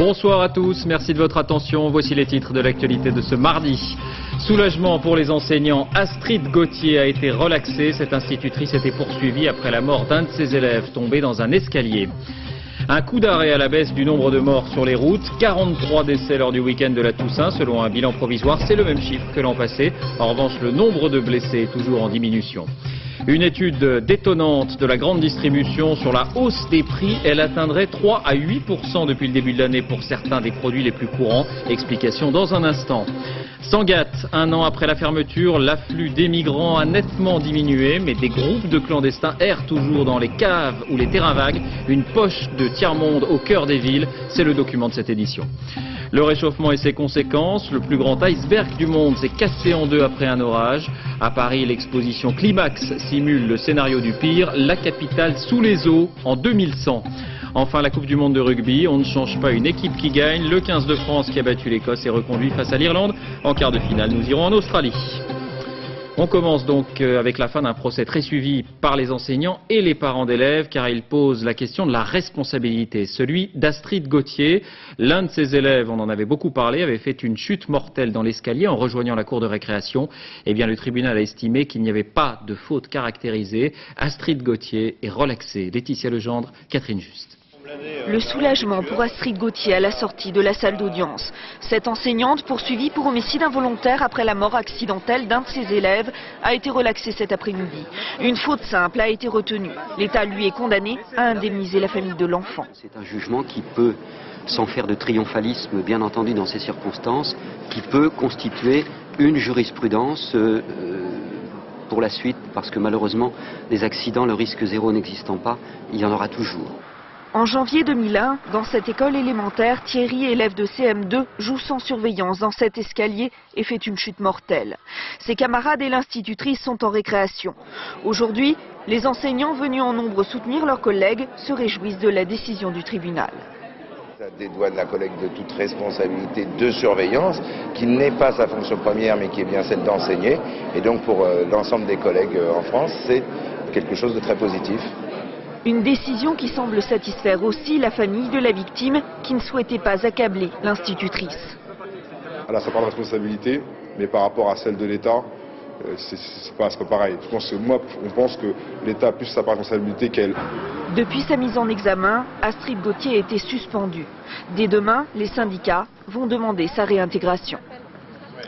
Bonsoir à tous, merci de votre attention. Voici les titres de l'actualité de ce mardi. Soulagement pour les enseignants, Astrid Gauthier a été relaxée. Cette institutrice était poursuivie après la mort d'un de ses élèves tombé dans un escalier. Un coup d'arrêt à la baisse du nombre de morts sur les routes, 43 décès lors du week-end de la Toussaint, selon un bilan provisoire, c'est le même chiffre que l'an passé. En revanche, le nombre de blessés est toujours en diminution. Une étude détonnante de la grande distribution sur la hausse des prix, elle atteindrait 3 à 8% depuis le début de l'année pour certains des produits les plus courants. Explication dans un instant. Sangatte, un an après la fermeture, l'afflux des migrants a nettement diminué, mais des groupes de clandestins errent toujours dans les caves ou les terrains vagues. Une poche de tiers-monde au cœur des villes, c'est le document de cette édition. Le réchauffement et ses conséquences, le plus grand iceberg du monde s'est cassé en deux après un orage. À Paris, l'exposition Climax simule le scénario du pire, la capitale sous les eaux en 2100. Enfin, la Coupe du Monde de rugby, on ne change pas une équipe qui gagne. Le 15 de France qui a battu l'Écosse est reconduit face à l'Irlande. En quart de finale, nous irons en Australie. On commence donc avec la fin d'un procès très suivi par les enseignants et les parents d'élèves, car il pose la question de la responsabilité, celui d'Astrid Gauthier. L'un de ses élèves, on en avait beaucoup parlé, avait fait une chute mortelle dans l'escalier en rejoignant la cour de récréation. Eh bien, le tribunal a estimé qu'il n'y avait pas de faute caractérisée. Astrid Gauthier est relaxée. Laetitia Legendre, Catherine Juste. Le soulagement pour Astrid Gauthier à la sortie de la salle d'audience. Cette enseignante, poursuivie pour homicide involontaire après la mort accidentelle d'un de ses élèves, a été relaxée cet après-midi. Une faute simple a été retenue. L'État, lui, est condamné à indemniser la famille de l'enfant. C'est un jugement qui peut, sans faire de triomphalisme, bien entendu dans ces circonstances, qui peut constituer une jurisprudence pour la suite, parce que malheureusement, des accidents, le risque zéro n'existant pas, il y en aura toujours. En janvier 2001, dans cette école élémentaire, Thierry, élève de CM2, joue sans surveillance dans cet escalier et fait une chute mortelle. Ses camarades et l'institutrice sont en récréation. Aujourd'hui, les enseignants venus en nombre soutenir leurs collègues se réjouissent de la décision du tribunal. Ça dédouane la collègue de toute responsabilité de surveillance, qui n'est pas sa fonction première, mais qui est bien celle d'enseigner. Et donc pour l'ensemble des collègues en France, c'est quelque chose de très positif. Une décision qui semble satisfaire aussi la famille de la victime qui ne souhaitait pas accabler l'institutrice. Elle a sa part de responsabilité, mais par rapport à celle de l'État, c'est pas pareil. Je pense que on pense que l'État a plus sa part de responsabilité qu'elle. Depuis sa mise en examen, Astrid Gauthier a été suspendue. Dès demain, les syndicats vont demander sa réintégration.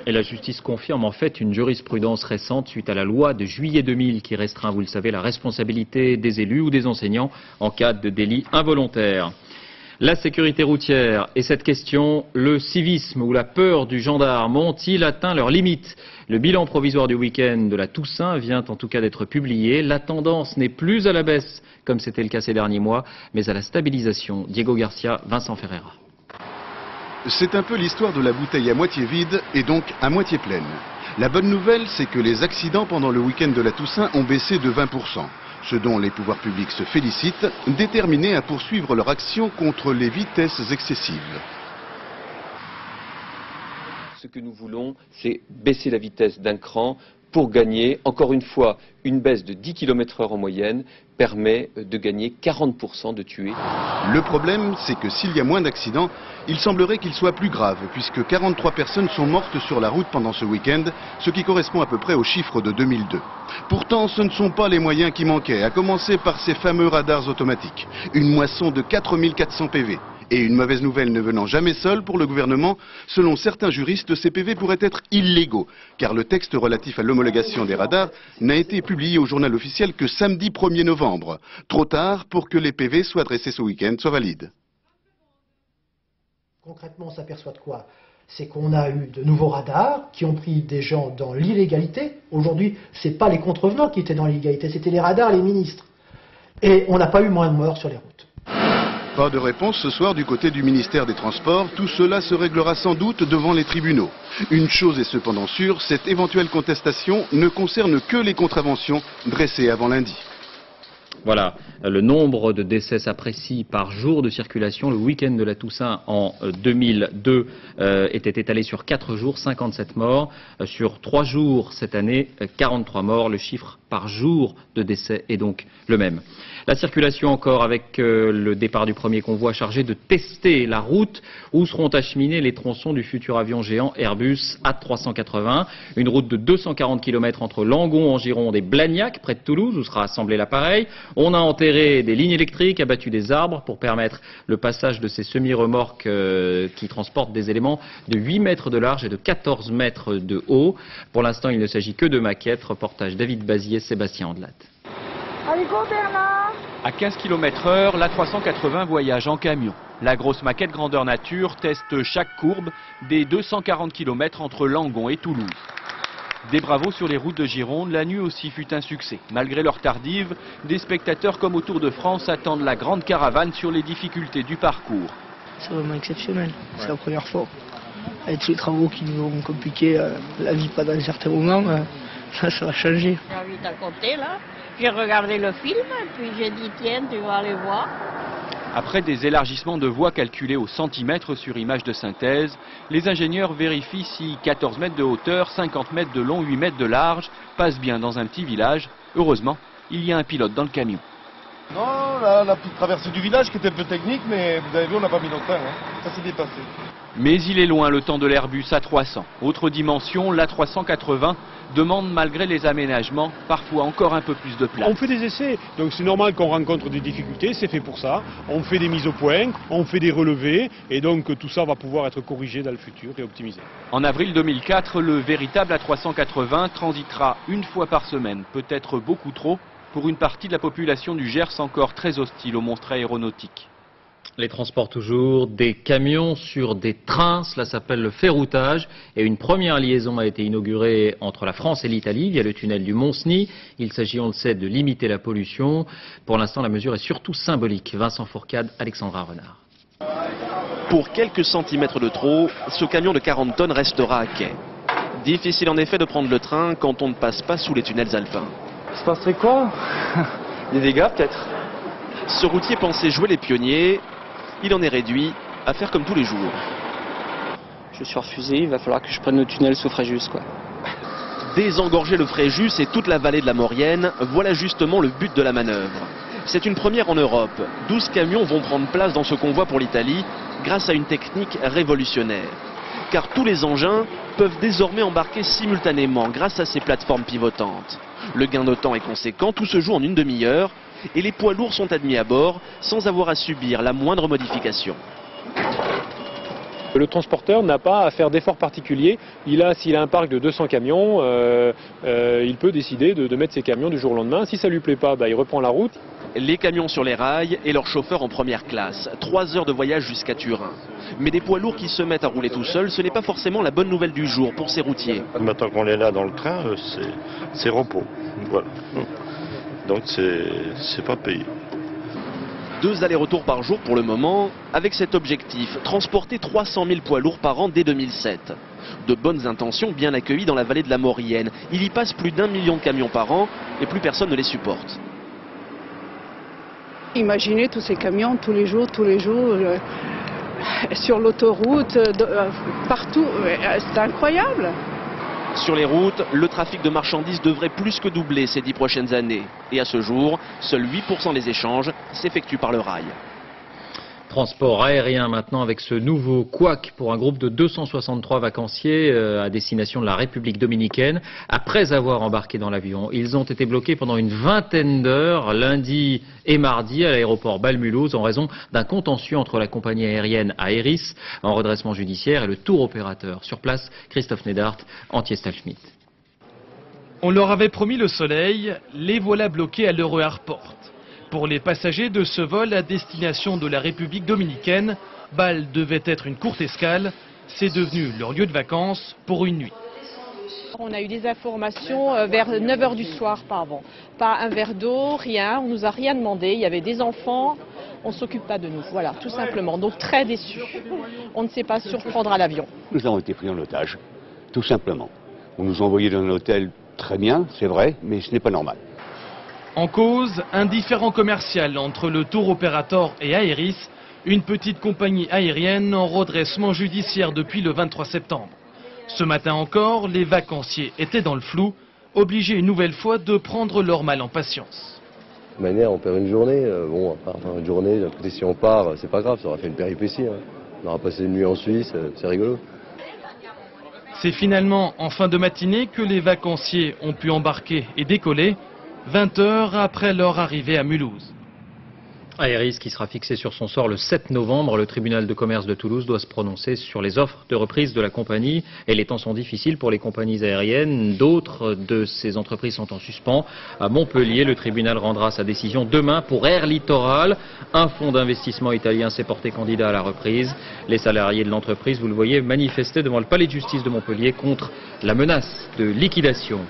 Et la justice confirme en fait une jurisprudence récente suite à la loi de juillet 2000 qui restreint, vous le savez, la responsabilité des élus ou des enseignants en cas de délit involontaire. La sécurité routière et cette question, le civisme ou la peur du gendarme ont-ils atteint leurs limites? Le bilan provisoire du week-end de la Toussaint vient en tout cas d'être publié. La tendance n'est plus à la baisse comme c'était le cas ces derniers mois, mais à la stabilisation. Diego Garcia, Vincent Ferreira. C'est un peu l'histoire de la bouteille à moitié vide et donc à moitié pleine. La bonne nouvelle, c'est que les accidents pendant le week-end de la Toussaint ont baissé de 20%, ce dont les pouvoirs publics se félicitent, déterminés à poursuivre leur action contre les vitesses excessives. Ce que nous voulons, c'est baisser la vitesse d'un cran pour gagner, encore une fois, une baisse de 10 km/h en moyenne permet de gagner 40% de tués. Le problème, c'est que s'il y a moins d'accidents, il semblerait qu'ils soient plus graves, puisque 43 personnes sont mortes sur la route pendant ce week-end, ce qui correspond à peu près au chiffre de 2002. Pourtant, ce ne sont pas les moyens qui manquaient, à commencer par ces fameux radars automatiques. Une moisson de 4400 PV. Et une mauvaise nouvelle ne venant jamais seule pour le gouvernement, selon certains juristes, ces PV pourraient être illégaux, car le texte relatif à l'homologation des radars n'a été publié au journal officiel que samedi 1er novembre. Trop tard pour que les PV soient dressés ce week-end soient valides. Concrètement, on s'aperçoit de quoi? C'est qu'on a eu de nouveaux radars qui ont pris des gens dans l'illégalité. Aujourd'hui, ce n'est pas les contrevenants qui étaient dans l'illégalité, c'était les radars, les ministres. Et on n'a pas eu moins de morts sur les routes. Pas de réponse ce soir du côté du ministère des Transports. Tout cela se réglera sans doute devant les tribunaux. Une chose est cependant sûre, cette éventuelle contestation ne concerne que les contraventions dressées avant lundi. Voilà, le nombre de décès s'apprécie par jour de circulation. Le week-end de la Toussaint en 2002 était étalé sur 4 jours, 57 morts. Sur 3 jours cette année, 43 morts. Le chiffre par jour de décès est donc le même. La circulation encore avec le départ du premier convoi chargé de tester la route où seront acheminés les tronçons du futur avion géant Airbus A380. Une route de 240 km entre Langon en Gironde et Blagnac, près de Toulouse, où sera assemblé l'appareil. On a enterré des lignes électriques, abattu des arbres pour permettre le passage de ces semi-remorques qui transportent des éléments de 8 mètres de large et de 14 mètres de haut. Pour l'instant, il ne s'agit que de maquettes. Reportage David Bazier, Sébastien Andelat. À 15 km/h, l'A380 voyage en camion. La grosse maquette grandeur nature teste chaque courbe des 240 km entre Langon et Toulouse. Des bravos sur les routes de Gironde, la nuit aussi fut un succès. Malgré l'heure tardive, des spectateurs comme au Tour de France attendent la grande caravane sur les difficultés du parcours. C'est vraiment exceptionnel, c'est la première fois. Avec tous les travaux qui nous ont compliqué la vie pendant certains moments, ça va changer. J'habite à côté là, j'ai regardé le film et puis j'ai dit tiens, tu vas aller voir. Après des élargissements de voies calculés au centimètre sur image de synthèse, les ingénieurs vérifient si 14 mètres de hauteur, 50 mètres de long, 8 mètres de large passent bien dans un petit village. Heureusement, il y a un pilote dans le camion. Non, la petite traversée du village qui était un peu technique, mais vous avez vu, on n'a pas mis longtemps, hein. Ça s'est bien passé. Mais il est loin le temps de l'Airbus A300. Autre dimension, l'A380 demande malgré les aménagements parfois encore un peu plus de place. On fait des essais, donc c'est normal qu'on rencontre des difficultés, c'est fait pour ça. On fait des mises au point, on fait des relevés, et donc tout ça va pouvoir être corrigé dans le futur et optimisé. En avril 2004, le véritable A380 transitera une fois par semaine, peut-être beaucoup trop, pour une partie de la population du Gers encore très hostile aux monstres aéronautiques. Les transports toujours, des camions sur des trains, cela s'appelle le ferroutage. Et une première liaison a été inaugurée entre la France et l'Italie via le tunnel du Mont-Cenis. Il s'agit, on le sait, de limiter la pollution. Pour l'instant, la mesure est surtout symbolique. Vincent Fourcade, Alexandra Renard. Pour quelques centimètres de trop, ce camion de 40 tonnes restera à quai. Difficile en effet de prendre le train quand on ne passe pas sous les tunnels alpins. Il se passerait quoi? Des dégâts peut-être? Ce routier pensait jouer les pionniers, il en est réduit à faire comme tous les jours. Je suis refusé, il va falloir que je prenne le tunnel sous Fréjus, quoi. Désengorger le Fréjus et toute la vallée de la Maurienne, voilà justement le but de la manœuvre. C'est une première en Europe. 12 camions vont prendre place dans ce convoi pour l'Italie grâce à une technique révolutionnaire. Car tous les engins peuvent désormais embarquer simultanément grâce à ces plateformes pivotantes. Le gain de temps est conséquent, tout se joue en une demi-heure et les poids lourds sont admis à bord sans avoir à subir la moindre modification. Le transporteur n'a pas à faire d'efforts particuliers. S'il a un parc de 200 camions, il peut décider de mettre ses camions du jour au lendemain. Si ça ne lui plaît pas, il reprend la route. Les camions sur les rails et leurs chauffeurs en première classe. 3 heures de voyage jusqu'à Turin. Mais des poids lourds qui se mettent à rouler tout seuls, ce n'est pas forcément la bonne nouvelle du jour pour ces routiers. Maintenant qu'on est là dans le train, c'est repos. Voilà. Donc c'est pas payé. 2 allers-retours par jour pour le moment, avec cet objectif, transporter 300 000 poids lourds par an dès 2007. De bonnes intentions bien accueillies dans la vallée de la Maurienne. Il y passe plus d'1 million de camions par an et plus personne ne les supporte. Imaginez tous ces camions tous les jours, sur l'autoroute, partout, c'est incroyable. Sur les routes, le trafic de marchandises devrait plus que doubler ces 10 prochaines années. Et à ce jour, seuls 8% des échanges s'effectuent par le rail. Transport aérien maintenant avec ce nouveau couac pour un groupe de 263 vacanciers à destination de la République dominicaine. Après avoir embarqué dans l'avion, ils ont été bloqués pendant une vingtaine d'heures lundi et mardi à l'aéroport Bâle-Mulhouse en raison d'un contentieux entre la compagnie aérienne Aéris en redressement judiciaire et le tour opérateur. Sur place, Christophe Nedart, Antier-Stahlschmidt. On leur avait promis le soleil, les voilà bloqués à l'Euro Airport. Pour les passagers de ce vol à destination de la République dominicaine, Bâle devait être une courte escale. C'est devenu leur lieu de vacances pour une nuit. On a eu des informations vers 9 h du soir, pardon. Pas un verre d'eau, rien, on nous a rien demandé. Il y avait des enfants, on ne s'occupe pas de nous, voilà, tout simplement. Donc très déçus. On ne sait pas surprendre à l'avion. Nous avons été pris en otage, tout simplement. On nous a envoyés dans un hôtel très bien, c'est vrai, mais ce n'est pas normal. En cause, un différend commercial entre le tour operator et Aeris, une petite compagnie aérienne en redressement judiciaire depuis le 23 septembre. Ce matin encore, les vacanciers étaient dans le flou, obligés une nouvelle fois de prendre leur mal en patience. De manière, on perd une journée. Bon, à part une journée, écoutez, si on part, c'est pas grave, ça aura fait une péripétie. Hein. On aura passé une nuit en Suisse, c'est rigolo. C'est finalement en fin de matinée que les vacanciers ont pu embarquer et décoller, 20 heures après leur arrivée à Mulhouse. Aeris qui sera fixé sur son sort le 7 novembre. Le tribunal de commerce de Toulouse doit se prononcer sur les offres de reprise de la compagnie. Et les temps sont difficiles pour les compagnies aériennes. D'autres de ces entreprises sont en suspens. À Montpellier, le tribunal rendra sa décision demain pour Air Littoral. Un fonds d'investissement italien s'est porté candidat à la reprise. Les salariés de l'entreprise, vous le voyez, manifestaient devant le palais de justice de Montpellier contre la menace de liquidation.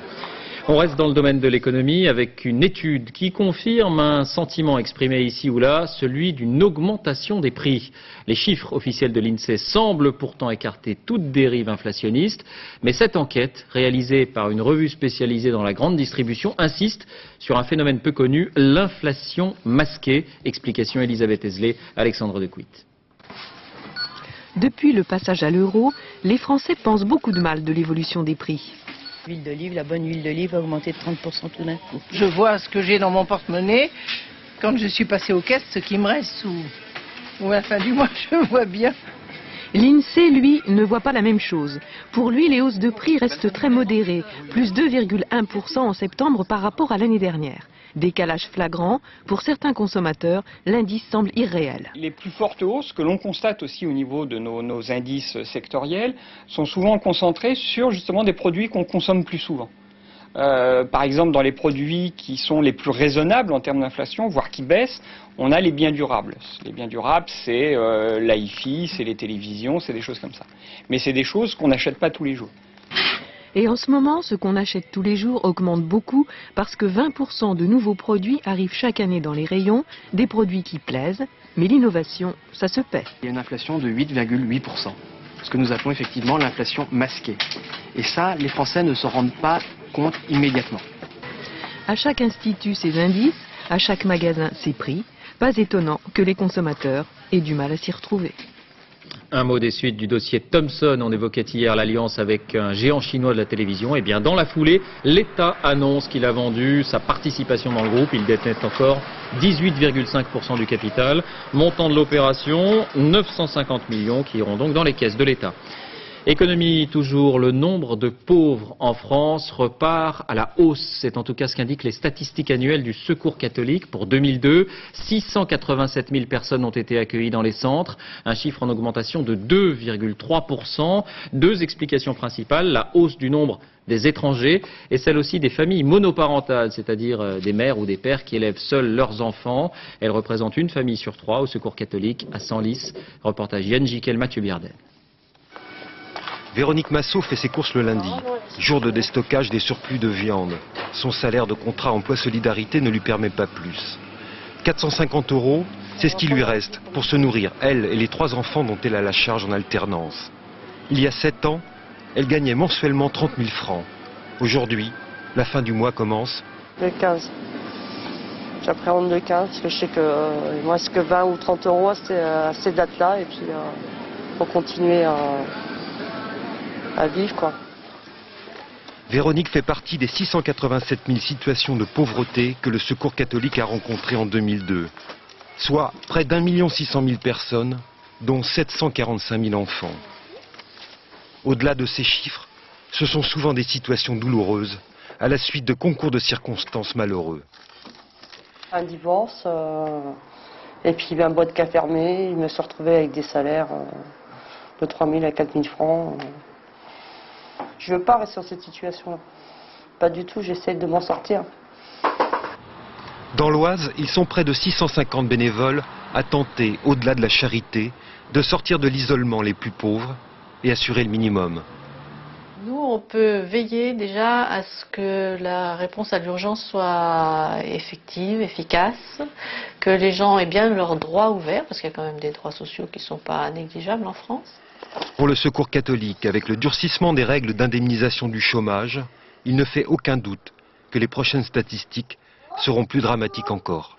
On reste dans le domaine de l'économie avec une étude qui confirme un sentiment exprimé ici ou là, celui d'une augmentation des prix. Les chiffres officiels de l'INSEE semblent pourtant écarter toute dérive inflationniste, mais cette enquête, réalisée par une revue spécialisée dans la grande distribution, insiste sur un phénomène peu connu, l'inflation masquée. Explication Elisabeth Esley, Alexandre Decuit. Depuis le passage à l'euro, les Français pensent beaucoup de mal de l'évolution des prix. L'huile d'olive, la bonne huile d'olive a augmenté de 30% tout d'un coup. Je vois ce que j'ai dans mon porte-monnaie quand je suis passée aux caisses, ce qui me reste ou à la fin du mois, je vois bien. L'INSEE, lui, ne voit pas la même chose. Pour lui, les hausses de prix restent très modérées, plus 2,1% en septembre par rapport à l'année dernière. Décalage flagrant, pour certains consommateurs, l'indice semble irréel. Les plus fortes hausses que l'on constate aussi au niveau de nos indices sectoriels sont souvent concentrées sur justement des produits qu'on consomme plus souvent. Par exemple, dans les produits qui sont les plus raisonnables en termes d'inflation, voire qui baissent, on a les biens durables. Les biens durables, c'est l'hi-fi, c'est les télévisions, c'est des choses comme ça. Mais c'est des choses qu'on n'achète pas tous les jours. Et en ce moment, ce qu'on achète tous les jours augmente beaucoup parce que 20% de nouveaux produits arrivent chaque année dans les rayons, des produits qui plaisent, mais l'innovation, ça se paie. Il y a une inflation de 8,8%, ce que nous appelons effectivement l'inflation masquée. Et ça, les Français ne s'en rendent pas compte immédiatement. À chaque institut, ses indices, à chaque magasin, ses prix. Pas étonnant que les consommateurs aient du mal à s'y retrouver. Un mot des suites du dossier Thomson. On évoquait hier l'alliance avec un géant chinois de la télévision. Et bien dans la foulée, l'État annonce qu'il a vendu sa participation dans le groupe. Il détenait encore 18,5% du capital. Montant de l'opération, 950 millions qui iront donc dans les caisses de l'État. Économie toujours, le nombre de pauvres en France repart à la hausse. C'est en tout cas ce qu'indiquent les statistiques annuelles du Secours catholique pour 2002. 687 000 personnes ont été accueillies dans les centres, un chiffre en augmentation de 2,3%. Deux explications principales, la hausse du nombre des étrangers et celle aussi des familles monoparentales, c'est-à-dire des mères ou des pères qui élèvent seuls leurs enfants. Elles représentent une famille sur trois au Secours catholique à Senlis. Reportage Yann Jiquel, Mathieu Biardel. Véronique Massot fait ses courses le lundi, jour de déstockage des surplus de viande. Son salaire de contrat emploi solidarité ne lui permet pas plus. 450 €, c'est ce qui lui reste pour se nourrir, elle et les 3 enfants dont elle a la charge en alternance. Il y a 7 ans, elle gagnait mensuellement 30 000 francs. Aujourd'hui, la fin du mois commence. Le 15. J'appréhende le 15 parce que je sais qu'il ne me reste que 20 ou 30 € à ces dates-là et puis pour continuer à vivre, quoi. Véronique fait partie des 687 000 situations de pauvreté que le Secours catholique a rencontrées en 2002, soit près d'1 600 000 personnes, dont 745 000 enfants. Au-delà de ces chiffres, ce sont souvent des situations douloureuses à la suite de concours de circonstances malheureux. Un divorce, et puis une boîte qui a fermé, je me suis retrouvée avec des salaires de 3 000 à 4 000 francs. Je ne veux pas rester sur cette situation-là. Pas du tout, j'essaie de m'en sortir. Dans l'Oise, ils sont près de 650 bénévoles à tenter, au-delà de la charité, de sortir de l'isolement les plus pauvres et assurer le minimum. Nous, on peut veiller déjà à ce que la réponse à l'urgence soit effective, efficace, que les gens aient bien leurs droits ouverts, parce qu'il y a quand même des droits sociaux qui ne sont pas négligeables en France. Pour le Secours catholique, avec le durcissement des règles d'indemnisation du chômage, il ne fait aucun doute que les prochaines statistiques seront plus dramatiques encore.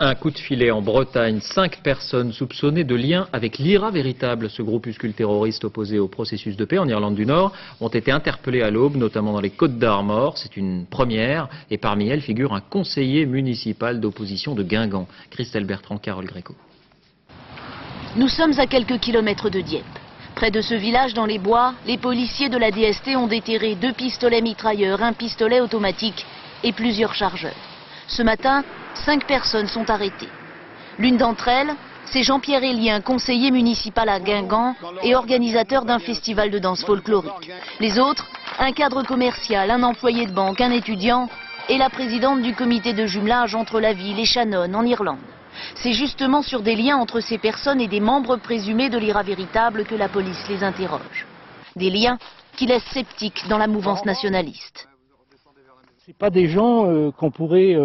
Un coup de filet en Bretagne, 5 personnes soupçonnées de lien avec l'IRA véritable, ce groupuscule terroriste opposé au processus de paix en Irlande du Nord, ont été interpellées à l'aube, notamment dans les Côtes-d'Armor. C'est une première, et parmi elles figure un conseiller municipal d'opposition de Guingamp. Christelle Bertrand, Carole Gréco. Nous sommes à quelques kilomètres de Dieppe. Près de ce village dans les bois, les policiers de la DST ont déterré 2 pistolets mitrailleurs, un pistolet automatique et plusieurs chargeurs. Ce matin, 5 personnes sont arrêtées. L'une d'entre elles, c'est Jean-Pierre Élien, conseiller municipal à Guingamp et organisateur d'un festival de danse folklorique. Les autres, un cadre commercial, un employé de banque, un étudiant et la présidente du comité de jumelage entre la ville et Shannon en Irlande. C'est justement sur des liens entre ces personnes et des membres présumés de l'IRA véritable que la police les interroge. Des liens qui laissent sceptiques dans la mouvance nationaliste. C'est pas des gens qu'on pourrait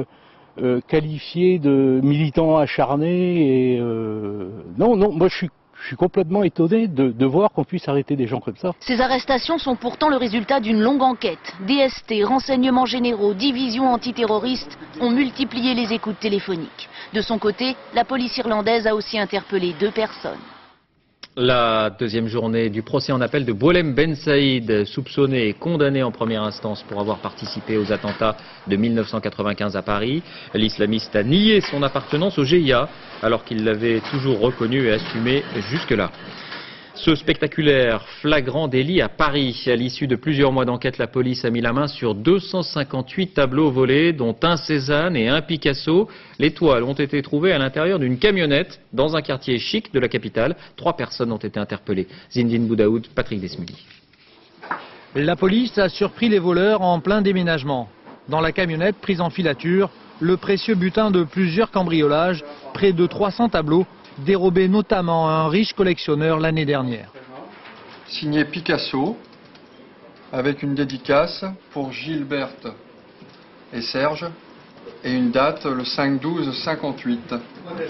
qualifier de militants acharnés. Non, moi je suis complètement étonné de voir qu'on puisse arrêter des gens comme ça. Ces arrestations sont pourtant le résultat d'une longue enquête. DST, renseignements généraux, division antiterroriste ont multiplié les écoutes téléphoniques. De son côté, la police irlandaise a aussi interpellé 2 personnes. La deuxième journée du procès en appel de Boualem Ben Saïd, soupçonné et condamné en première instance pour avoir participé aux attentats de 1995 à Paris. L'islamiste a nié son appartenance au GIA, alors qu'il l'avait toujours reconnu et assumé jusque-là. Ce spectaculaire flagrant délit à Paris. À l'issue de plusieurs mois d'enquête, la police a mis la main sur 258 tableaux volés, dont un Cézanne et un Picasso. Les toiles ont été trouvées à l'intérieur d'une camionnette dans un quartier chic de la capitale. 3 personnes ont été interpellées. Zindine Boudaoud, Patrick Desmully. La police a surpris les voleurs en plein déménagement. Dans la camionnette prise en filature, le précieux butin de plusieurs cambriolages, près de 300 tableaux, dérobé notamment à un riche collectionneur l'année dernière. Signé Picasso, avec une dédicace pour Gilberte et Serge, et une date, le 5/12/58.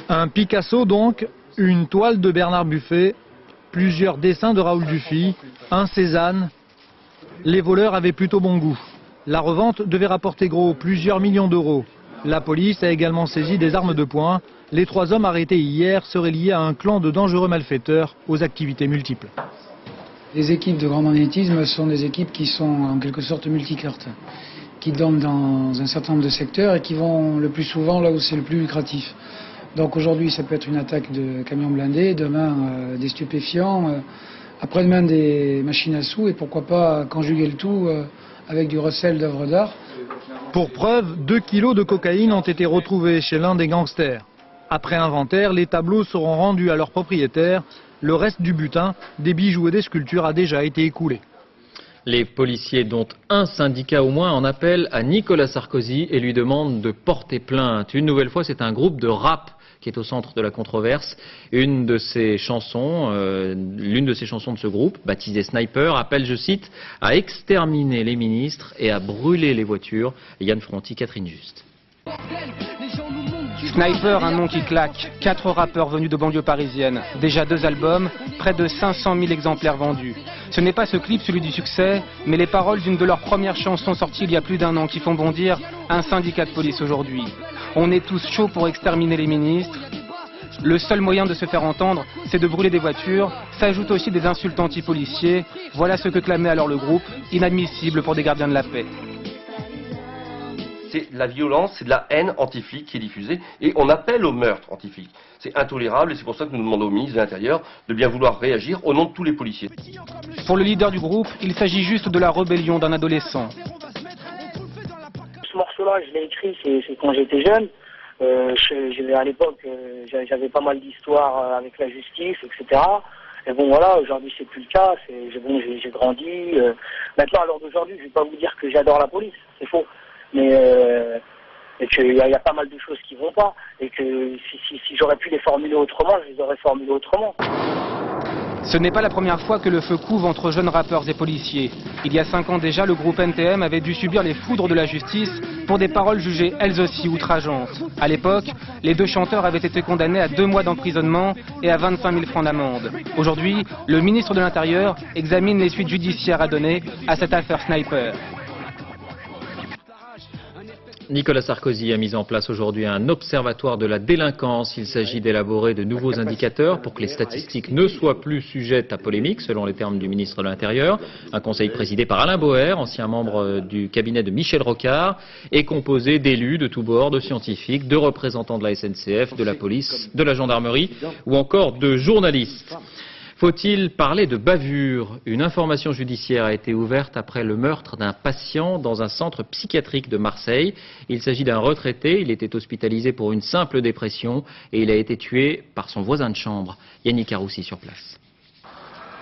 Un Picasso donc, une toile de Bernard Buffet, plusieurs dessins de Raoul Dufy, un Cézanne. Les voleurs avaient plutôt bon goût. La revente devait rapporter gros, plusieurs millions d'euros. La police a également saisi des armes de poing. Les 3 hommes arrêtés hier seraient liés à un clan de dangereux malfaiteurs aux activités multiples. Les équipes de grand magnétisme sont des équipes qui sont en quelque sorte multicartes, qui dorment dans un certain nombre de secteurs et qui vont le plus souvent là où c'est le plus lucratif. Donc aujourd'hui ça peut être une attaque de camions blindés, demain des stupéfiants, après-demain des machines à sous et pourquoi pas conjuguer le tout avec du recel d'œuvres d'art. Pour preuve, 2 kilos de cocaïne ont été retrouvés chez l'un des gangsters. Après inventaire, les tableaux seront rendus à leurs propriétaires. Le reste du butin, des bijoux et des sculptures a déjà été écoulé. Les policiers, dont un syndicat au moins, en appellent à Nicolas Sarkozy et lui demandent de porter plainte. Une nouvelle fois, c'est un groupe de rap qui est au centre de la controverse. L'une de ces chansons de ce groupe, baptisée Sniper, appelle, je cite, à exterminer les ministres et à brûler les voitures. Yann Fronty, Catherine Juste. Sniper, un nom qui claque. 4 rappeurs venus de banlieue parisienne. Déjà 2 albums, près de 500 000 exemplaires vendus. Ce n'est pas ce clip celui du succès, mais les paroles d'une de leurs premières chansons sorties il y a plus d'1 an qui font bondir un syndicat de police aujourd'hui. On est tous chauds pour exterminer les ministres. Le seul moyen de se faire entendre, c'est de brûler des voitures. S'ajoutent aussi des insultes anti-policiers. Voilà ce que clamait alors le groupe, inadmissible pour des gardiens de la paix. C'est de la violence, c'est de la haine anti-flic qui est diffusée et on appelle au meurtre anti-flic. C'est intolérable et c'est pour ça que nous demandons au ministre de l'Intérieur de bien vouloir réagir au nom de tous les policiers. Pour le leader du groupe, il s'agit juste de la rébellion d'un adolescent. Ce morceau-là, je l'ai écrit, c'est quand j'étais jeune. À l'époque, j'avais pas mal d'histoires avec la justice, etc. Et bon voilà, aujourd'hui c'est plus le cas, j'ai grandi. Maintenant, à l'heure d'aujourd'hui, je vais pas vous dire que j'adore la police, c'est faux. Mais qu'il y a pas mal de choses qui vont pas et que si j'aurais pu les formuler autrement, je les aurais formulées autrement. Ce n'est pas la première fois que le feu couve entre jeunes rappeurs et policiers. Il y a 5 ans déjà, le groupe NTM avait dû subir les foudres de la justice pour des paroles jugées elles aussi outrageantes. À l'époque, les 2 chanteurs avaient été condamnés à 2 mois d'emprisonnement et à 25 000 francs d'amende. Aujourd'hui, le ministre de l'Intérieur examine les suites judiciaires à donner à cette affaire Sniper. Nicolas Sarkozy a mis en place aujourd'hui un observatoire de la délinquance. Il s'agit d'élaborer de nouveaux indicateurs pour que les statistiques ne soient plus sujettes à polémique, selon les termes du ministre de l'Intérieur. Un conseil présidé par Alain Boer, ancien membre du cabinet de Michel Rocard, est composé d'élus de tous bords, de scientifiques, de représentants de la SNCF, de la police, de la gendarmerie ou encore de journalistes. Faut-il parler de bavure? Une information judiciaire a été ouverte après le meurtre d'un patient dans un centre psychiatrique de Marseille. Il s'agit d'un retraité, il était hospitalisé pour une simple dépression et il a été tué par son voisin de chambre. Yannick Aroussi sur place.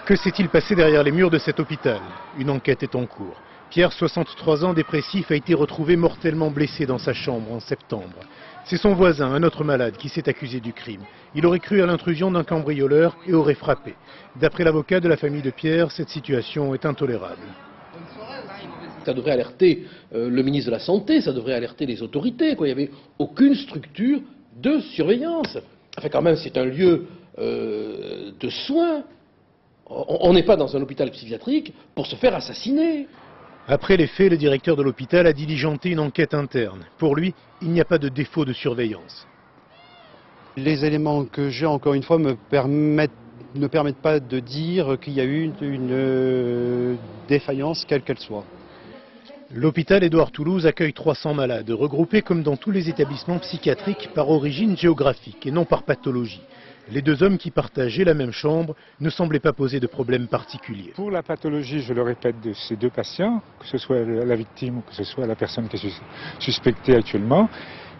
Que s'est-il passé derrière les murs de cet hôpital? Une enquête est en cours. Pierre, 63 ans, dépressif, a été retrouvé mortellement blessé dans sa chambre en septembre. C'est son voisin, un autre malade, qui s'est accusé du crime. Il aurait cru à l'intrusion d'un cambrioleur et aurait frappé. D'après l'avocat de la famille de Pierre, cette situation est intolérable. Ça devrait alerter le ministre de la Santé, ça devrait alerter les autorités. Il n'y avait aucune structure de surveillance. Enfin, quand même, c'est un lieu de soins. On n'est pas dans un hôpital psychiatrique pour se faire assassiner. Après les faits, le directeur de l'hôpital a diligenté une enquête interne. Pour lui, il n'y a pas de défaut de surveillance. Les éléments que j'ai, encore une fois, ne permettent pas de dire qu'il y a eu une défaillance, quelle qu'elle soit. L'hôpital Édouard Toulouse accueille 300 malades, regroupés comme dans tous les établissements psychiatriques par origine géographique et non par pathologie. Les deux hommes qui partageaient la même chambre ne semblaient pas poser de problème particulier. Pour la pathologie, je le répète, de ces deux patients, que ce soit la victime ou que ce soit la personne qui est suspectée actuellement,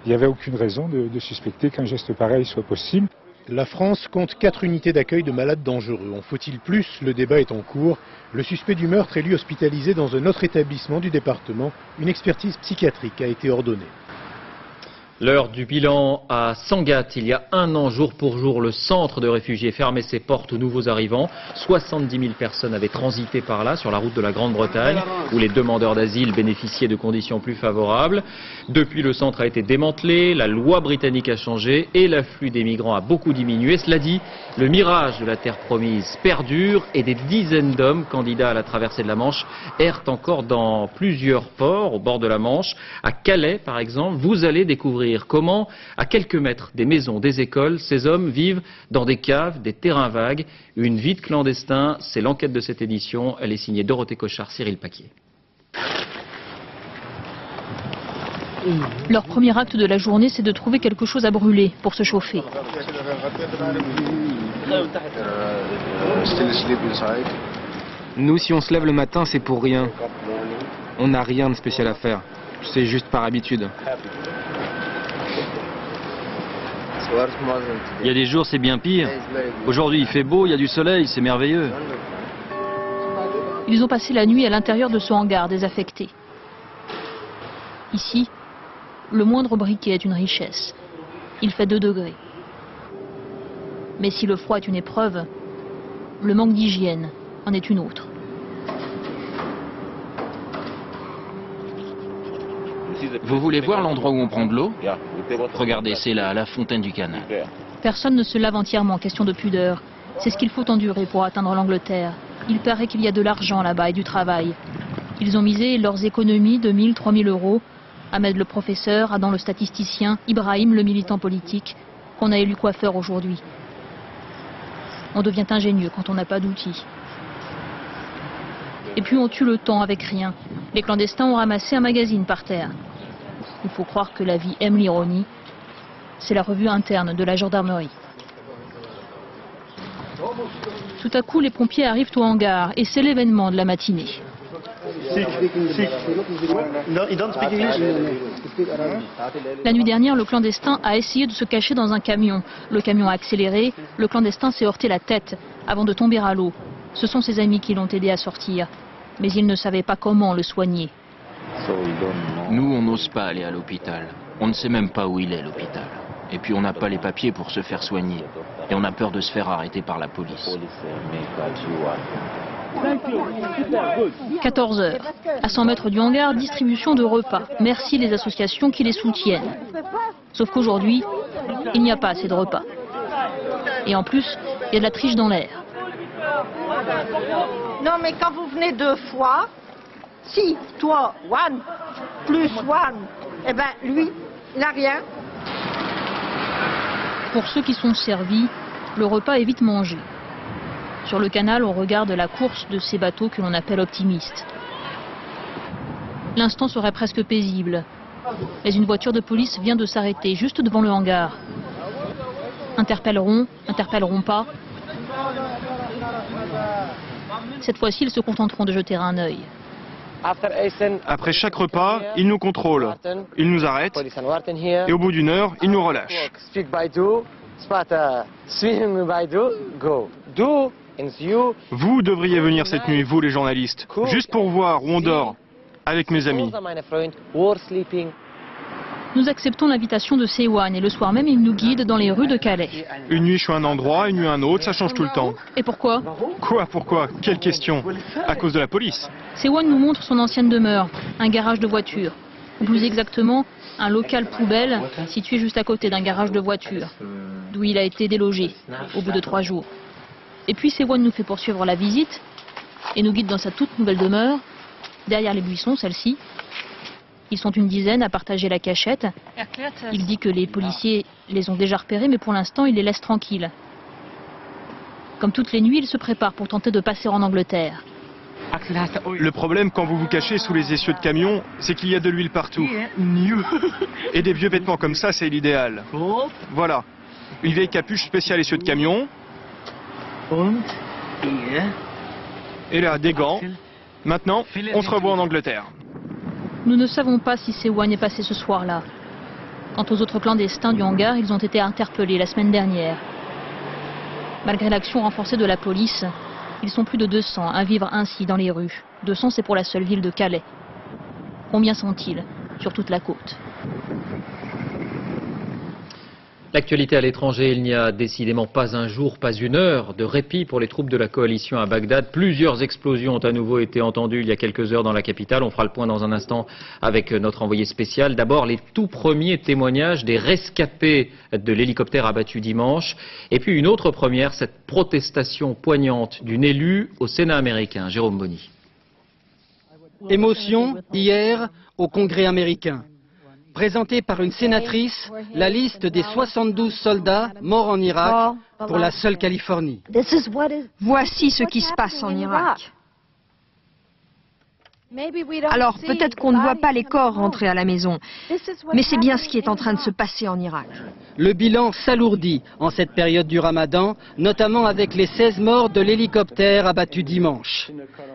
il n'y avait aucune raison de suspecter qu'un geste pareil soit possible. La France compte 4 unités d'accueil de malades dangereux. En faut-il plus? Le débat est en cours. Le suspect du meurtre est lui hospitalisé dans un autre établissement du département. Une expertise psychiatrique a été ordonnée. L'heure du bilan à Sangatte. Il y a un an, jour pour jour, le centre de réfugiés fermait ses portes aux nouveaux arrivants. 70 000 personnes avaient transité par là, sur la route de la Grande-Bretagne, où les demandeurs d'asile bénéficiaient de conditions plus favorables. Depuis, le centre a été démantelé, la loi britannique a changé et l'afflux des migrants a beaucoup diminué. Cela dit, le mirage de la terre promise perdure et des dizaines d'hommes candidats à la traversée de la Manche errent encore dans plusieurs ports au bord de la Manche. À Calais, par exemple, vous allez découvrir comment, à quelques mètres des maisons, des écoles, ces hommes vivent dans des caves, des terrains vagues. Une vie de clandestin, c'est l'enquête de cette édition. Elle est signée Dorothée Cochard, Cyril Paquier. Leur premier acte de la journée, c'est de trouver quelque chose à brûler pour se chauffer. Nous, si on se lève le matin, c'est pour rien. On n'a rien de spécial à faire. C'est juste par habitude. Il y a des jours, c'est bien pire. Aujourd'hui, il fait beau, il y a du soleil, c'est merveilleux. Ils ont passé la nuit à l'intérieur de ce hangar désaffecté. Ici, le moindre briquet est une richesse. Il fait 2 degrés. Mais si le froid est une épreuve, le manque d'hygiène en est une autre. Vous voulez voir l'endroit où on prend de l'eau? Regardez, c'est là, la fontaine du canal. Personne ne se lave entièrement, question de pudeur. C'est ce qu'il faut endurer pour atteindre l'Angleterre. Il paraît qu'il y a de l'argent là-bas et du travail. Ils ont misé leurs économies de 1000, 3000 euros. Ahmed le professeur, Adam le statisticien, Ibrahim le militant politique, qu'on a élu coiffeur aujourd'hui. On devient ingénieux quand on n'a pas d'outils. Et puis on tue le temps avec rien. Les clandestins ont ramassé un magazine par terre. Il faut croire que la vie aime l'ironie. C'est la revue interne de la gendarmerie. Tout à coup, les pompiers arrivent au hangar et c'est l'événement de la matinée. La nuit dernière, le clandestin a essayé de se cacher dans un camion. Le camion a accéléré, le clandestin s'est heurté la tête avant de tomber à l'eau. Ce sont ses amis qui l'ont aidé à sortir, mais ils ne savaient pas comment le soigner. Nous, on n'ose pas aller à l'hôpital. On ne sait même pas où il est, l'hôpital. Et puis on n'a pas les papiers pour se faire soigner. Et on a peur de se faire arrêter par la police. 14 heures. À 100 mètres du hangar, distribution de repas. Merci les associations qui les soutiennent. Sauf qu'aujourd'hui, il n'y a pas assez de repas. Et en plus, il y a de la triche dans l'air. Non, mais quand vous venez 2 fois, si, toi, one, plus one, Eh ben, lui, il n'a rien. Pour ceux qui sont servis, le repas est vite mangé. Sur le canal, on regarde la course de ces bateaux que l'on appelle optimistes. L'instant serait presque paisible. Mais une voiture de police vient de s'arrêter juste devant le hangar. Interpelleront pas. Cette fois-ci, ils se contenteront de jeter un œil. Après chaque repas, ils nous contrôlent, ils nous arrêtent, et au bout d'une heure, ils nous relâchent. Vous devriez venir cette nuit, vous les journalistes, juste pour voir où on dort, avec mes amis. Nous acceptons l'invitation de Sewan et le soir même, il nous guide dans les rues de Calais. Une nuit je suis à un endroit, une nuit à un autre, ça change tout le temps. Et pourquoi? Quoi, pourquoi? Quelle question? À cause de la police. Sewan nous montre son ancienne demeure, un garage de voitures. Ou plus exactement, un local poubelle situé juste à côté d'un garage de voitures, d'où il a été délogé au bout de 3 jours. Et puis Sewan nous fait poursuivre la visite et nous guide dans sa toute nouvelle demeure, derrière les buissons, celle-ci. Ils sont une dizaine à partager la cachette. Il dit que les policiers les ont déjà repérés, mais pour l'instant, il les laisse tranquilles. Comme toutes les nuits, il se prépare pour tenter de passer en Angleterre. Le problème quand vous vous cachez sous les essieux de camion, c'est qu'il y a de l'huile partout. Et des vieux vêtements comme ça, c'est l'idéal. Voilà. Une vieille capuche spéciale essieux de camion. Et là, des gants. Maintenant, on se revoit en Angleterre. Nous ne savons pas si Sewan est passé ce soir-là. Quant aux autres clandestins du hangar, ils ont été interpellés la semaine dernière. Malgré l'action renforcée de la police, ils sont plus de 200 à vivre ainsi dans les rues. 200, c'est pour la seule ville de Calais. Combien sont-ils sur toute la côte? L'actualité à l'étranger, il n'y a décidément pas un jour, pas une heure de répit pour les troupes de la coalition à Bagdad. Plusieurs explosions ont à nouveau été entendues il y a quelques heures dans la capitale. On fera le point dans un instant avec notre envoyé spécial. D'abord, les tout premiers témoignages des rescapés de l'hélicoptère abattu dimanche. Et puis une autre première, cette protestation poignante d'une élue au Sénat américain. Jérôme Bonny. Émotion hier au Congrès américain. Présentée par une sénatrice, la liste des 72 soldats morts en Irak pour la seule Californie. Voici ce qui se passe en Irak. Alors peut-être qu'on ne voit pas les corps rentrer à la maison, mais c'est bien ce qui est en train de se passer en Irak. Le bilan s'alourdit en cette période du Ramadan, notamment avec les 16 morts de l'hélicoptère abattu dimanche.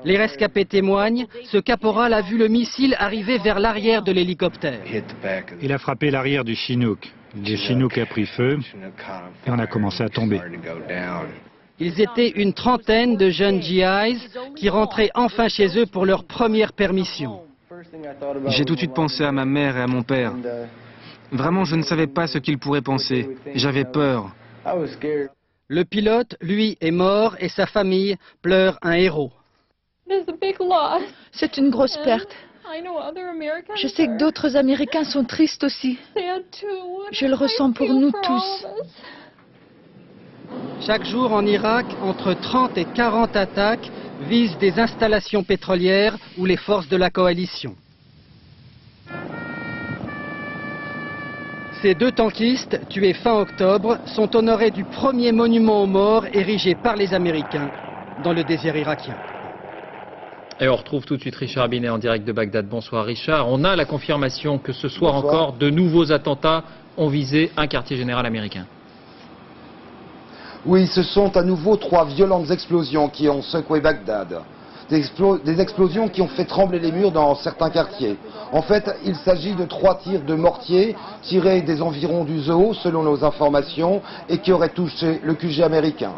Les rescapés témoignent, ce caporal a vu le missile arriver vers l'arrière de l'hélicoptère. Il a frappé l'arrière du Chinook. Le Chinook a pris feu et on a commencé à tomber. Ils étaient une trentaine de jeunes GIs qui rentraient enfin chez eux pour leur première permission. J'ai tout de suite pensé à ma mère et à mon père. Vraiment, je ne savais pas ce qu'ils pourraient penser. J'avais peur. Le pilote, lui, est mort et sa famille pleure un héros. C'est une grosse perte. Je sais que d'autres Américains sont tristes aussi. Je le ressens pour nous tous. Chaque jour en Irak, entre 30 et 40 attaques visent des installations pétrolières ou les forces de la coalition. Ces 2 tankistes, tués fin octobre, sont honorés du premier monument aux morts érigé par les Américains dans le désert irakien. Et on retrouve tout de suite Richard Binet en direct de Bagdad. Bonsoir Richard. On a la confirmation que ce soir encore, de nouveaux attentats ont visé un quartier général américain. Oui, ce sont à nouveau 3 violentes explosions qui ont secoué Bagdad. Des explosions qui ont fait trembler les murs dans certains quartiers. En fait, il s'agit de 3 tirs de mortier tirés des environs du zoo, selon nos informations, et qui auraient touché le QG américain.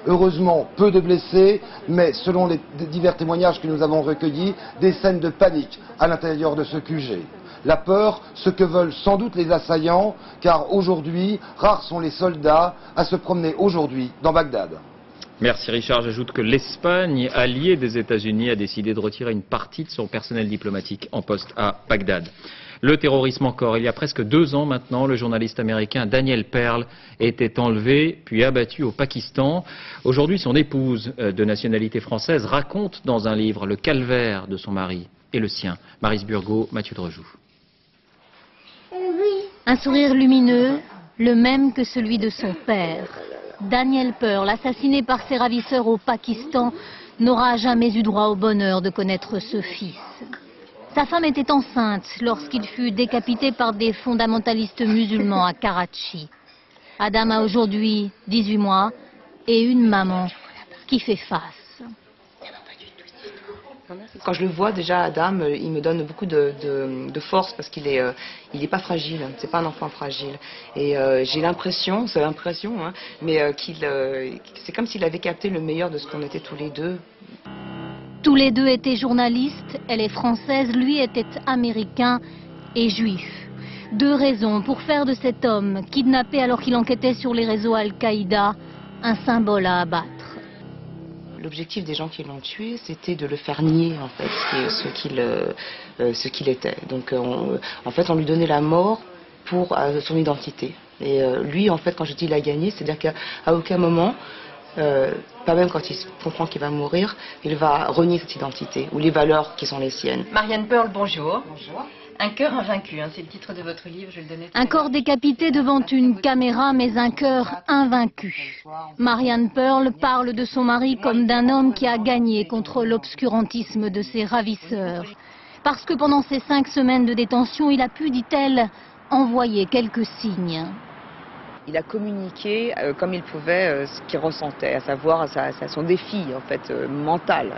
Heureusement, peu de blessés, mais selon les divers témoignages que nous avons recueillis, des scènes de panique à l'intérieur de ce QG. La peur, ce que veulent sans doute les assaillants, car aujourd'hui, rares sont les soldats à se promener aujourd'hui dans Bagdad. Merci Richard. J'ajoute que l'Espagne, alliée des États-Unis, a décidé de retirer une partie de son personnel diplomatique en poste à Bagdad. Le terrorisme encore. Il y a presque 2 ans maintenant, le journaliste américain Daniel Pearl était enlevé puis abattu au Pakistan. Aujourd'hui, son épouse de nationalité française raconte dans un livre le calvaire de son mari et le sien. Maryse Burgot, Mathieu Drejoux. Un sourire lumineux, le même que celui de son père. Daniel Pearl, assassiné par ses ravisseurs au Pakistan, n'aura jamais eu droit au bonheur de connaître ce fils. Sa femme était enceinte lorsqu'il fut décapité par des fondamentalistes musulmans à Karachi. Adam a aujourd'hui 18 mois et une maman qui fait face. Quand je le vois déjà, Adam, il me donne beaucoup de force parce qu'il est pas fragile, c'est pas un enfant fragile. Et j'ai l'impression, c'est l'impression, hein, mais c'est comme s'il avait capté le meilleur de ce qu'on était tous les deux. Tous les deux étaient journalistes, elle est française, lui était américain et juif. 2 raisons pour faire de cet homme, kidnappé alors qu'il enquêtait sur les réseaux Al-Qaïda, un symbole à abattre. L'objectif des gens qui l'ont tué, c'était de le faire nier, en fait, ce qu'il était. Donc, en fait, on lui donnait la mort pour son identité. Et lui, en fait, quand je dis il a gagné, c'est-à-dire qu'à aucun moment, pas même quand il comprend qu'il va mourir, il va renier cette identité ou les valeurs qui sont les siennes. Marianne Pearl, bonjour. Bonjour. Un cœur invaincu, hein, c'est le titre de votre livre, je vais le donner. Un corps décapité devant une caméra, mais un cœur invaincu. Marianne Pearl parle de son mari comme d'un homme qui a gagné contre l'obscurantisme de ses ravisseurs. Parce que pendant ces 5 semaines de détention, il a pu, dit-elle, envoyer quelques signes. Il a communiqué comme il pouvait ce qu'il ressentait, à savoir son défi en fait, mental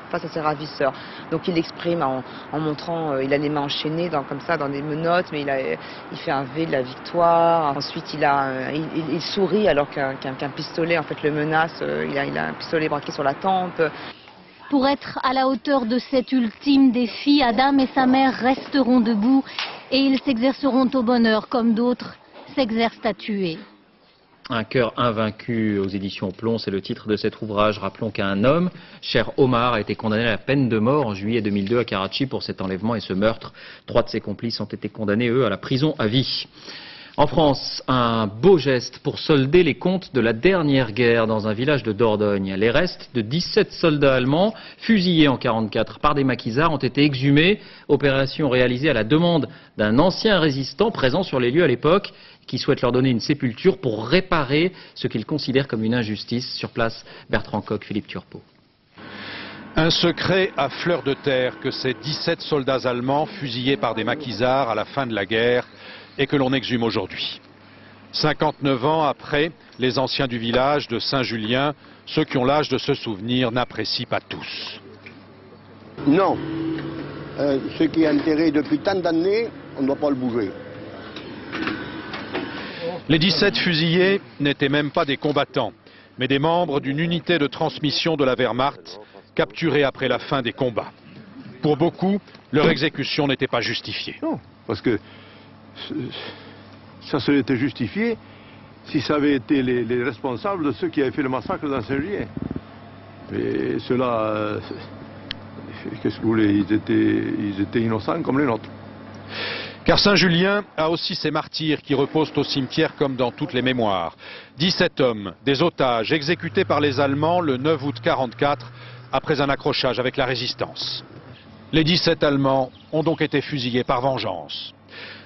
face à ses ravisseurs. Donc il l'exprime en montrant, il a les mains enchaînées comme ça dans des menottes, mais il fait un V de la victoire. Ensuite il sourit alors qu'un pistolet en fait le menace, il a un pistolet braqué sur la tempe. Pour être à la hauteur de cet ultime défi, Adam et sa mère resteront debout et ils s'exerceront au bonheur comme d'autres s'exercent à tuer. Un cœur invaincu aux éditions Plomb, c'est le titre de cet ouvrage. Rappelons qu'un homme, cher Omar, a été condamné à la peine de mort en juillet 2002 à Karachi pour cet enlèvement et ce meurtre. 3 de ses complices ont été condamnés, eux, à la prison à vie. En France, un beau geste pour solder les comptes de la dernière guerre dans un village de Dordogne. Les restes de 17 soldats allemands fusillés en 1944 par des maquisards ont été exhumés. Opération réalisée à la demande d'un ancien résistant présent sur les lieux à l'époque qui souhaite leur donner une sépulture pour réparer ce qu'il considère comme une injustice. Sur place, Bertrand Coq, Philippe Turpot. Un secret à fleur de terre que ces 17 soldats allemands fusillés par des maquisards à la fin de la guerre et que l'on exhume aujourd'hui. 59 ans après, les anciens du village de Saint-Julien, ceux qui ont l'âge de se souvenir, n'apprécient pas tous. Non. Ce qui est enterré depuis tant d'années, on ne doit pas le bouger. Les 17 fusillés n'étaient même pas des combattants, mais des membres d'une unité de transmission de la Wehrmacht, capturés après la fin des combats. Pour beaucoup, leur exécution n'était pas justifiée. Non, parce que ça serait été justifié si ça avait été les responsables de ceux qui avaient fait le massacre dans Saint-Julien. Mais ceux-là, qu'est-ce que vous voulez, ils étaient innocents comme les nôtres. Car Saint-Julien a aussi ses martyrs qui reposent au cimetière comme dans toutes les mémoires. 17 hommes, des otages, exécutés par les Allemands le 9 août 1944 après un accrochage avec la résistance. Les 17 Allemands ont donc été fusillés par vengeance.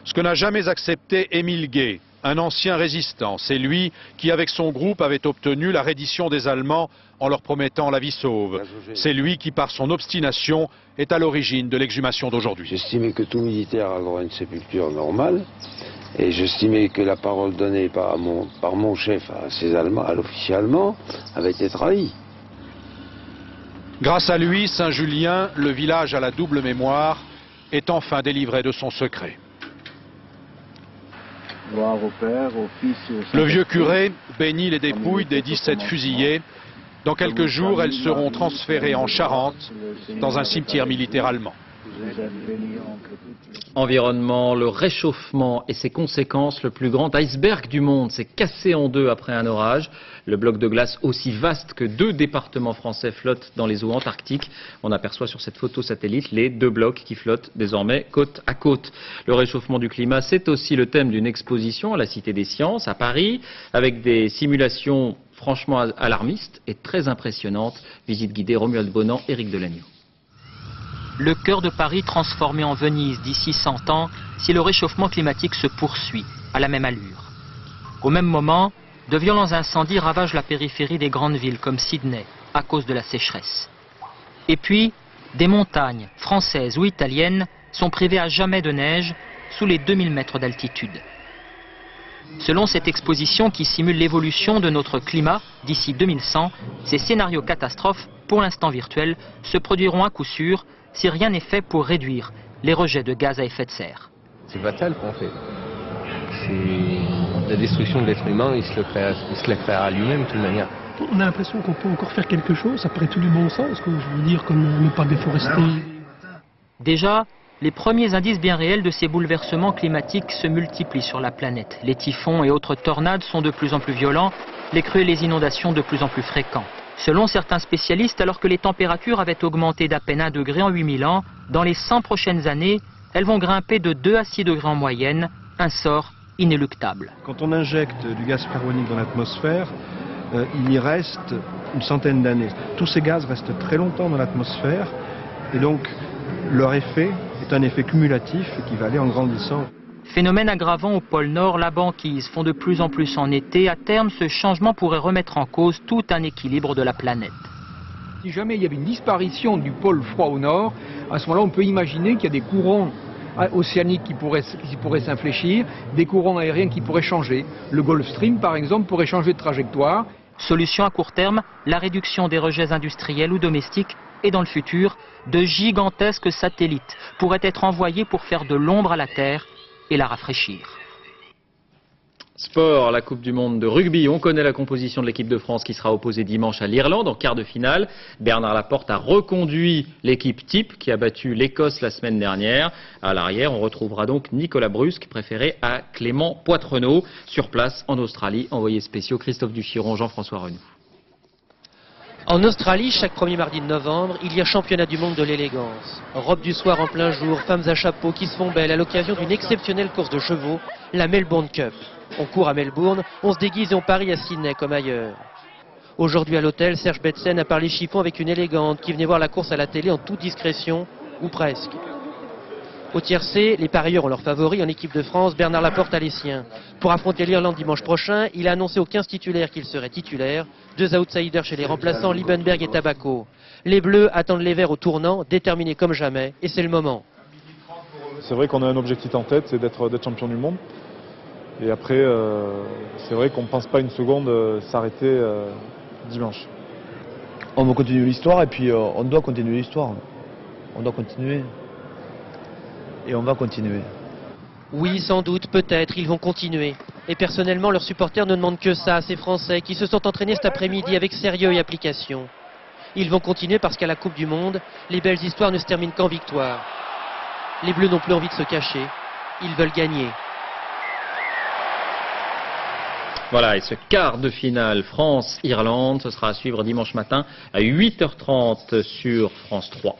Ce que n'a jamais accepté Émile Gué, un ancien résistant. C'est lui qui, avec son groupe, avait obtenu la reddition des Allemands en leur promettant la vie sauve. C'est lui qui, par son obstination, est à l'origine de l'exhumation d'aujourd'hui. J'estimais que tout militaire avait une sépulture normale et j'estimais que la parole donnée par mon chef à ces Allemands, à l'officier allemand, avait été trahie. Grâce à lui, Saint-Julien, le village à la double mémoire, est enfin délivré de son secret. Le vieux curé bénit les dépouilles des 17 fusillés. Dans quelques jours, elles seront transférées en Charente, dans un cimetière militaire allemand. Environnement, le réchauffement et ses conséquences, le plus grand iceberg du monde s'est cassé en 2 après un orage. Le bloc de glace aussi vaste que 2 départements français flotte dans les eaux antarctiques. On aperçoit sur cette photo satellite les 2 blocs qui flottent désormais côte à côte. Le réchauffement du climat, c'est aussi le thème d'une exposition à la Cité des Sciences à Paris, avec des simulations franchement alarmistes et très impressionnantes. Visite guidée Romuald Bonan, Éric Delagneau. le cœur de Paris transformé en Venise d'ici 100 ans si le réchauffement climatique se poursuit à la même allure. Au même moment, de violents incendies ravagent la périphérie des grandes villes comme Sydney à cause de la sécheresse. Et puis, des montagnes françaises ou italiennes sont privées à jamais de neige sous les 2000 mètres d'altitude. Selon cette exposition qui simule l'évolution de notre climat d'ici 2100, ces scénarios catastrophes, pour l'instant virtuels, se produiront à coup sûr si rien n'est fait pour réduire les rejets de gaz à effet de serre. C'est fatal qu'on fait. C'est la destruction de l'être humain, il se le créera lui-même de toute manière. On a l'impression qu'on peut encore faire quelque chose, après tout du bon sens, quoi, je veux dire, comme ne pas déforester. Déjà, les premiers indices bien réels de ces bouleversements climatiques se multiplient sur la planète. Les typhons et autres tornades sont de plus en plus violents, les crues et les inondations de plus en plus fréquents. Selon certains spécialistes, alors que les températures avaient augmenté d'à peine 1 degré en 8000 ans, dans les 100 prochaines années, elles vont grimper de 2 à 6 degrés en moyenne, un sort inéluctable. Quand on injecte du gaz carbonique dans l'atmosphère, il y reste une centaine d'années. Tous ces gaz restent très longtemps dans l'atmosphère et donc leur effet est un effet cumulatif qui va aller en grandissant. Phénomène aggravant au pôle Nord, la banquise fond de plus en plus en été. À terme, ce changement pourrait remettre en cause tout un équilibre de la planète. Si jamais il y avait une disparition du pôle froid au Nord, à ce moment-là, on peut imaginer qu'il y a des courants océaniques qui pourraient s'infléchir, des courants aériens qui pourraient changer. Le Gulf Stream, par exemple, pourrait changer de trajectoire. Solution à court terme, la réduction des rejets industriels ou domestiques et dans le futur, de gigantesques satellites pourraient être envoyés pour faire de l'ombre à la Terre et la rafraîchir. Sport, la Coupe du Monde de rugby. On connaît la composition de l'équipe de France qui sera opposée dimanche à l'Irlande en quart de finale. Bernard Laporte a reconduit l'équipe type qui a battu l'Écosse la semaine dernière. À l'arrière, on retrouvera donc Nicolas Brusque, préféré à Clément Poitrenaud. Sur place, en Australie, envoyés spéciaux Christophe Duchiron, Jean-François Renou. En Australie, chaque premier mardi de novembre, il y a championnat du monde de l'élégance. Robe du soir en plein jour, femmes à chapeau qui se font belles à l'occasion d'une exceptionnelle course de chevaux, la Melbourne Cup. On court à Melbourne, on se déguise et on parie à Sydney comme ailleurs. Aujourd'hui à l'hôtel, Serge Betsen a parlé chiffon avec une élégante qui venait voir la course à la télé en toute discrétion, ou presque. Au tiercé, les parieurs ont leurs favoris. En équipe de France, Bernard Laporte a les siens. Pour affronter l'Irlande dimanche prochain, il a annoncé aux 15 titulaires qu'il serait titulaire. 2 outsiders chez les remplaçants, Liebenberg et Tabaco. Les Bleus attendent les Verts au tournant, déterminés comme jamais, et c'est le moment. C'est vrai qu'on a un objectif en tête, c'est d'être champion du monde. Et après, c'est vrai qu'on ne pense pas une seconde s'arrêter dimanche. On va continuer l'histoire et puis on doit continuer l'histoire. On doit continuer. Et on va continuer. Oui, sans doute, peut-être, ils vont continuer. Et personnellement, leurs supporters ne demandent que ça à ces Français qui se sont entraînés cet après-midi avec sérieux et application. Ils vont continuer parce qu'à la Coupe du Monde, les belles histoires ne se terminent qu'en victoire. Les Bleus n'ont plus envie de se cacher. Ils veulent gagner. Voilà, et ce quart de finale France-Irlande, ce sera à suivre dimanche matin à 8h30 sur France 3.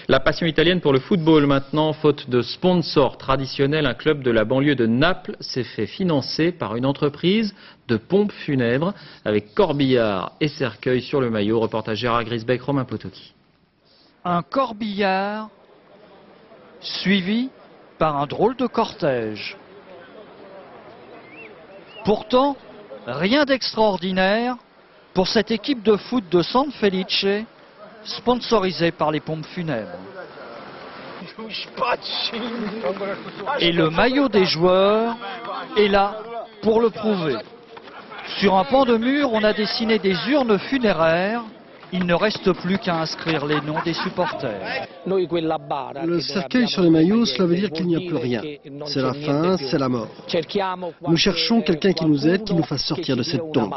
La passion italienne pour le football maintenant, faute de sponsors traditionnels, un club de la banlieue de Naples s'est fait financer par une entreprise de pompes funèbres avec corbillard et cercueil sur le maillot. Reportage Gérard Grisbeck, Romain Potoki. Un corbillard suivi par un drôle de cortège. Pourtant, rien d'extraordinaire pour cette équipe de foot de San Felice, sponsorisée par les pompes funèbres. Et le maillot des joueurs est là pour le prouver. Sur un pan de mur, on a dessiné des urnes funéraires. Il ne reste plus qu'à inscrire les noms des supporters. Le cercueil sur les maillots, cela veut dire qu'il n'y a plus rien. C'est la fin, c'est la mort. Nous cherchons quelqu'un qui nous aide, qui nous fasse sortir de cette tombe.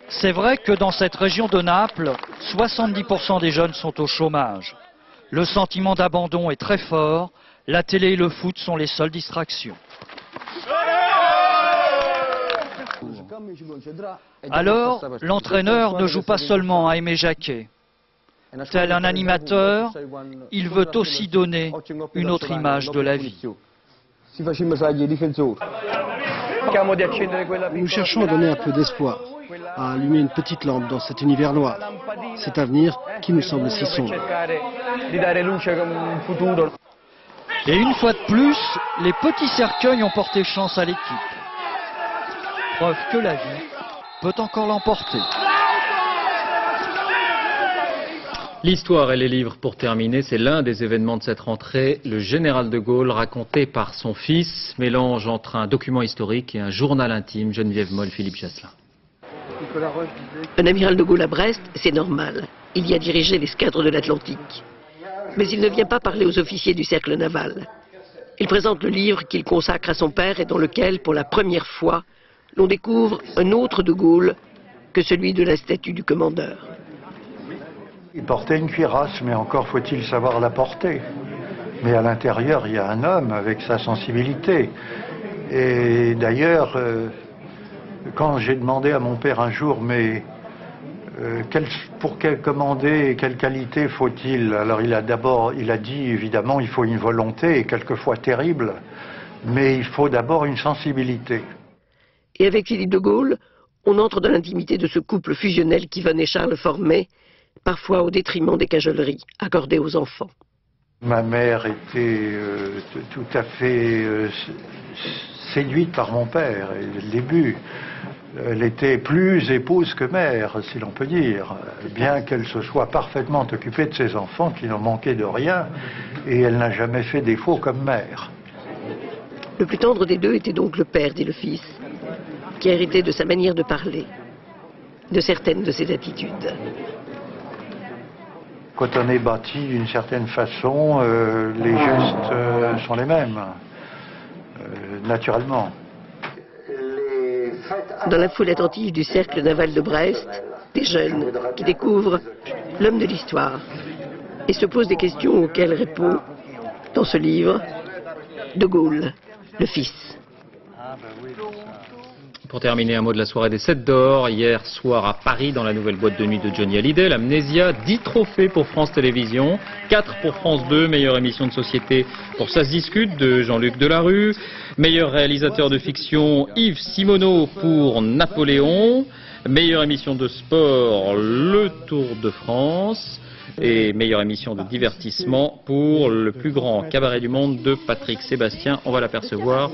C'est vrai que dans cette région de Naples, 70% des jeunes sont au chômage. Le sentiment d'abandon est très fort. La télé et le foot sont les seules distractions. Alors, l'entraîneur ne joue pas seulement à Aimé Jacquet. Tel un animateur, il veut aussi donner une autre image de la vie. Nous cherchons à donner un peu d'espoir, à allumer une petite lampe dans cet univers noir, cet avenir qui nous semble si sombre. Et une fois de plus, les petits cercueils ont porté chance à l'équipe. Preuve que la vie peut encore l'emporter. L'histoire et les livres, pour terminer, c'est l'un des événements de cette rentrée. Le général de Gaulle, raconté par son fils, mélange entre un document historique et un journal intime. Geneviève Moll, Philippe Jasselin. Un amiral de Gaulle à Brest, c'est normal. Il y a dirigé l'escadre de l'Atlantique. Mais il ne vient pas parler aux officiers du cercle naval. Il présente le livre qu'il consacre à son père et dans lequel, pour la première fois, l'on découvre un autre de Gaulle que celui de la statue du commandeur. Il portait une cuirasse, mais encore faut-il savoir la porter. Mais à l'intérieur, il y a un homme avec sa sensibilité. Et d'ailleurs, quand j'ai demandé à mon père un jour, mais pour quel commander et quelle qualité faut-il? Alors il a dit évidemment, il faut une volonté, et quelquefois terrible, mais il faut d'abord une sensibilité. Et avec Philippe de Gaulle, on entre dans l'intimité de ce couple fusionnel qu'Yvonne et Charles formaient, parfois au détriment des cajoleries accordées aux enfants. Ma mère était tout à fait séduite par mon père, dès le début. Elle était plus épouse que mère, si l'on peut dire, bien qu'elle se soit parfaitement occupée de ses enfants qui n'ont manqué de rien, et elle n'a jamais fait défaut comme mère. Le plus tendre des deux était donc le père, dit le fils, qui héritait de sa manière de parler, de certaines de ses attitudes. Quand on est bâti d'une certaine façon, les gestes sont les mêmes, naturellement. Dans la foule attentive du cercle naval de Brest, des jeunes qui découvrent l'homme de l'histoire et se posent des questions auxquelles répond, dans ce livre, de Gaulle, le fils. Pour terminer, un mot de la soirée des 7 d'or. Hier soir à Paris, dans la nouvelle boîte de nuit de Johnny Hallyday, l'Amnésia, 10 trophées pour France Télévisions, 4 pour France 2, meilleure émission de société pour Ça se discute de Jean-Luc Delarue, meilleur réalisateur de fiction Yves Simoneau pour Napoléon, meilleure émission de sport Le Tour de France et meilleure émission de divertissement pour le plus grand cabaret du monde de Patrick Sébastien. On va l'apercevoir.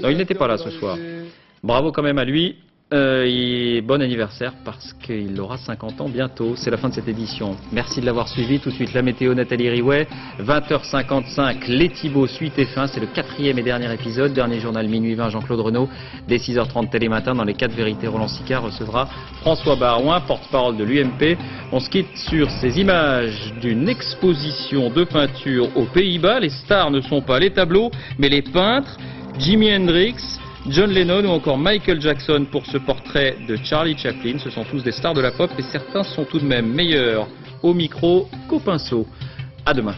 Non, il n'était pas là ce soir. Bravo quand même à lui, et bon anniversaire parce qu'il aura 50 ans bientôt. C'est la fin de cette édition. Merci de l'avoir suivi. Tout de suite la météo, Nathalie Riouet. 20h55, les Thibauts, suite et fin. C'est le 4e et dernier épisode. Dernier journal minuit 20, Jean-Claude Renaud. Dès 6h30 Télématin, dans les 4 vérités, Roland Sicard recevra François Barouin, porte-parole de l'UMP. On se quitte sur ces images d'une exposition de peinture aux Pays-Bas. Les stars ne sont pas les tableaux, mais les peintres. Jimi Hendrix, John Lennon ou encore Michael Jackson pour ce portrait de Charlie Chaplin. Ce sont tous des stars de la pop et certains sont tout de même meilleurs au micro qu'au pinceau. À demain.